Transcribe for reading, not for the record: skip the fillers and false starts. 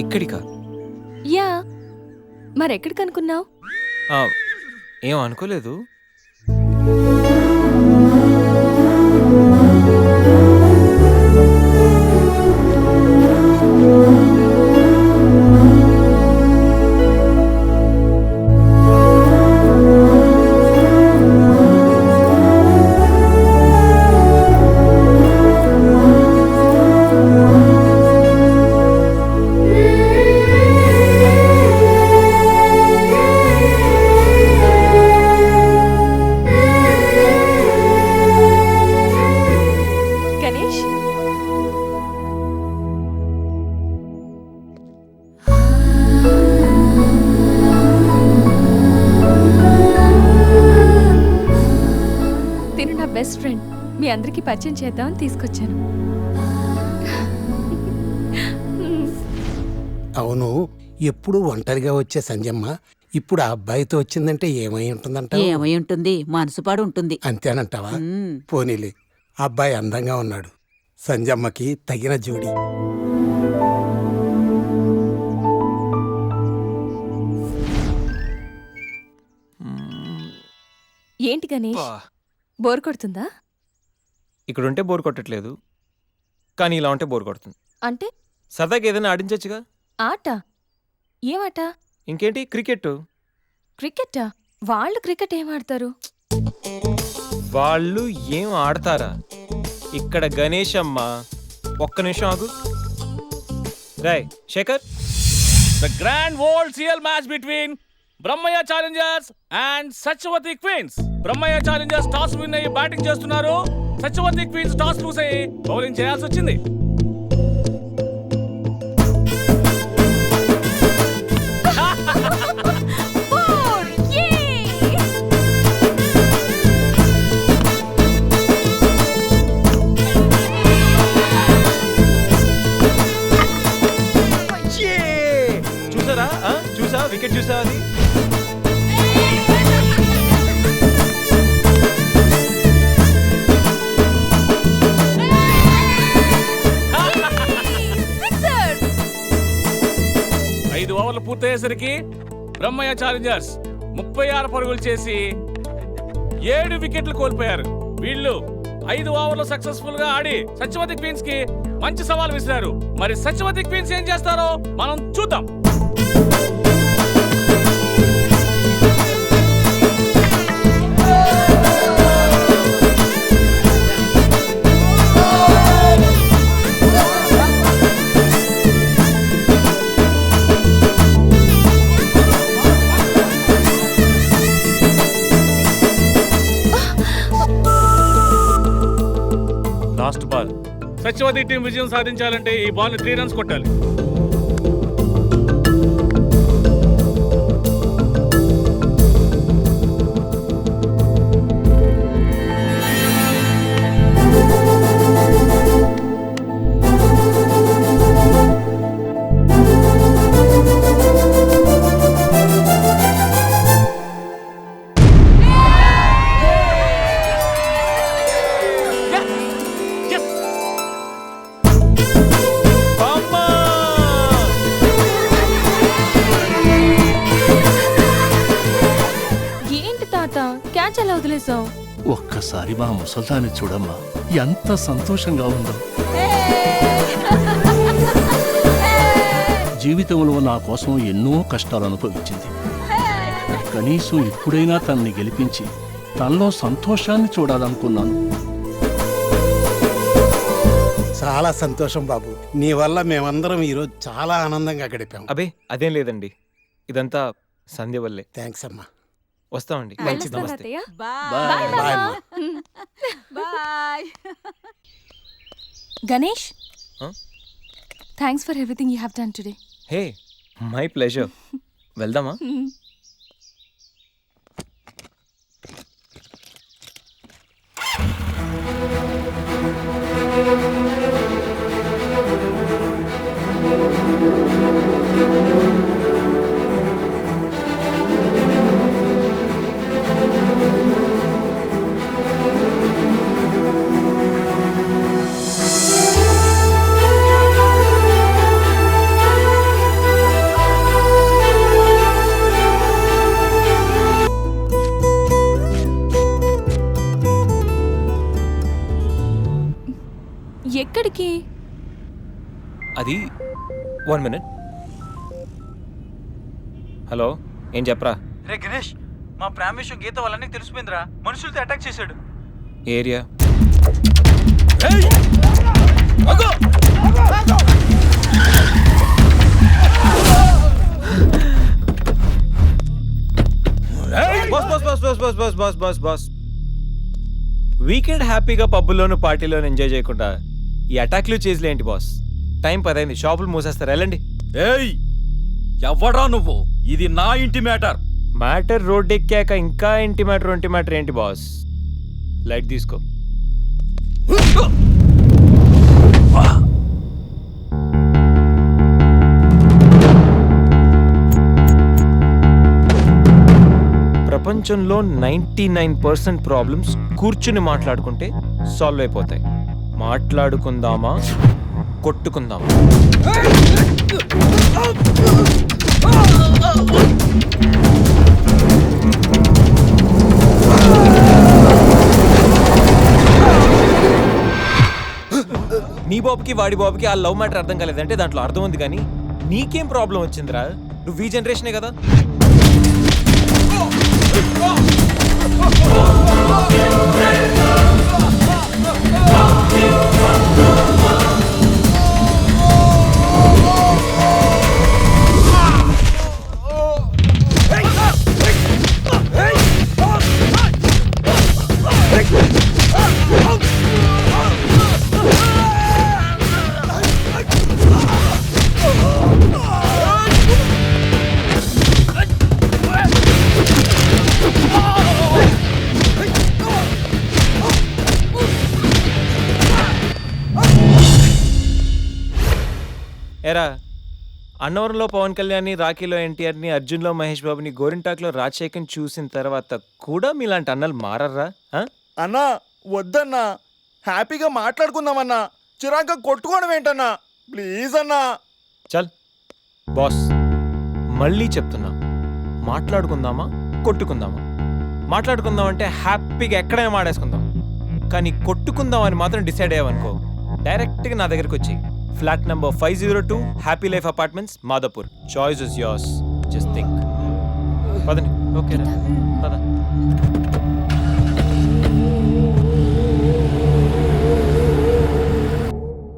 ఇక్కడికా? Yeah, మరెక్కడికి అనుకున్నావు? ఏం అనుకోలేదు. గణేష్, తిను నా బెస్ట్ ఫ్రెండ్. మీ అందరికీ పరిచయం చేద్దామని తీసుకొచ్చాను. అవును, ఎప్పుడు ఒంటరిగా వచ్చే సంజమ్మ ఇప్పుడు ఆ అబ్బాయితో వచ్చిందంటే ఏమై ఉంటుందంట? ఏమై ఉంటుంది, మనసు పాడు ఉంటుంది. అంతేనంటావా? పోనీలే, అబ్బాయి అందంగా ఉన్నాడు, సంజమ్మకి తగిన జోడి. ఏంటి గణేష్, బోర్ కొడుతుందా? ఇక్కడుంటే బోర్ కొట్టట్లేదు, కానీ ఇలా ఉంటే బోర్ కొడుతుంది. అంటే సరదాగా ఏదైనా ఆడించచ్చుగా. ఆట? ఏమాట? ఇంకేంటి, క్రికెట్. క్రికెటా? వాళ్ళు క్రికెట్ ఏం ఆడతారు? వాళ్ళు ఏం ఆడతారా? ఇక్కడ గణేష్ అమ్మ. ఒక్క నిమిషం ఆగు. Rai Shekhar, The grand world CL match between Brahmaya Challengers and Sachwati Queens. Brahmaya Challengers toss win అయ్యి బ్యాటింగ్ చేస్తున్నారు. సత్యవతి క్వీన్స్ టాస్ లూస్ అయ్యి బౌలింగ్ చేయాల్సి వచ్చింది. చూసారా? చూసా, వికెట్ చూసా అది. ఐదు ఓవర్లు పూర్తయ్యేసరికి బ్రహ్మయ్య ఛాలెంజర్స్ 36 పరుగులు చేసి 7 వికెట్లు కోల్పోయారు. వీళ్ళు 5 ఓవర్లు సక్సెస్ఫుల్ గా ఆడి సత్యవతి క్వీన్స్ కి మంచి సవాల్ విసిరారు. మరి సత్యవతి క్వీన్స్ ఏం చేస్తారో మనం చూద్దాం. Last ball. సత్యవతి టీం విజయం సాధించాలంటే ఈ బాల్ 3 రన్స్ కొట్టాలి. క్యాచ్ ఎలా వదిలేసావు? ఒక్కసారి మా ముసల్దాన్ని చూడమ్మా, ఎంత సంతోషంగా ఉందో. జీవితంలో నా కోసం ఎన్నో కష్టాలు అనుభవించింది. కనీసం ఇప్పుడైనా తనని గెలిపించి తనలో సంతోషాన్ని చూడాలనుకున్నాను. చాలా సంతోషం బాబు, నీ వల్ల మేమందరం ఈరోజు చాలా ఆనందంగా గడిపాం. అబే అదేం లేదండి, ఇదంతా సంధ్య వల్లే. థ్యాంక్స్ అమ్మా. వస్తామండి. వెళ్ళొస్తాను అత్తయ్య. బాయ్ అమ్మా. Bye. Ganesh, thanks for everything you have done today. Hey, my pleasure. వెళ్దామా? ఎక్కడికి? అది 1 minute. హలో, ఏం చెప్పరా? రే గణేష్, మా ప్రేమ విషయం గీత వాళ్ళని తెలిసిపోయిందిరా. మనుషులతో అటాక్ చేశాడు. Area boss. వీకెండ్ హ్యాపీగా పబ్బుల్లోను పార్టీలోను ఎంజాయ్ చేయకుండా ఈ అటాక్లు చేసిలేంటి బాస్? టైం 10 అయింది, షాపులు మూసేస్తారు, వెళ్ళండి. ఏయ్, ఎవడా నువ్వు? ఇది నా ఇంటి మ్యాటర్. మ్యాటర్ రోడ్ ఎక్కాక ఇంకా ఇంటి మ్యాటర్ ఏంటి బాస్? లైట్ తీసుకో. ప్రపంచంలో 99% ప్రాబ్లమ్స్ కూర్చుని మాట్లాడుకుంటే సాల్వ్ అయిపోతాయి. మాట్లాడుకుందామా, కొట్టుకుందామా? నీ బాబుకి వాడి బాబుకి ఆ లవ్ మ్యాటర్ అర్థం కాలేదంటే దాంట్లో అర్థం ఉంది, కానీ నీకేం ప్రాబ్లం వచ్చిందిరా? నువ్వు ఈ జనరేషనే కదా. ఎరా, అన్నవరంలో పవన్ కళ్యాణ్ని, రాఖీలో ఎన్టీఆర్ని, అర్జున్లో మహేష్ బాబుని, గోరింటాక్లో రాజశేఖర్ని చూసిన తర్వాత కూడా మీలాంటి అన్నలు మారర్రా? అన్నా వద్దన్నా, హ్యాపీగా మాట్లాడుకుందామన్నా. చిరాక కొట్టుకోవడం ఏంటన్నా? ప్లీజ్ అన్నా. చల్ బాస్, మళ్ళీ చెప్తున్నా, మాట్లాడుకుందామా, కొట్టుకుందామా? మాట్లాడుకుందాం అంటే హ్యాపీగా ఎక్కడైనా మాడేసుకుందాం, కానీ కొట్టుకుందాం అని మాత్రం డిసైడ్ అయ్యావనుకో, డైరెక్ట్గా నా దగ్గరికి వచ్చి flat number 502 happy life apartments, Madhapur. Choice is yours, just think. పదండి. ఓకే, పద.